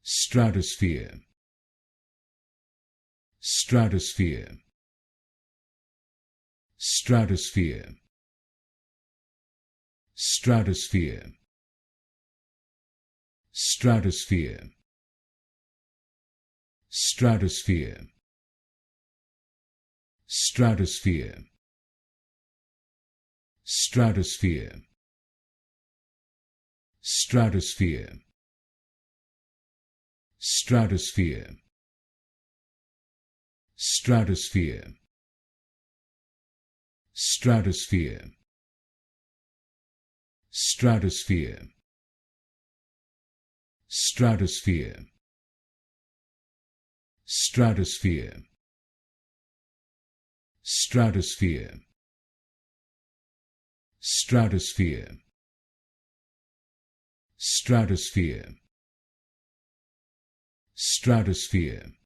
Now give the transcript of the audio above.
Stratosphere. Stratosphere. Stratosphere. Stratosphere. Stratosphere. Stratosphere. Stratosphere. Stratosphere. Stratosphere. Stratosphere. Stratosphere. Stratosphere. Stratosphere. Stratosphere. Stratosphere. Stratosphere. Stratosphere. Stratosphere. Stratosphere.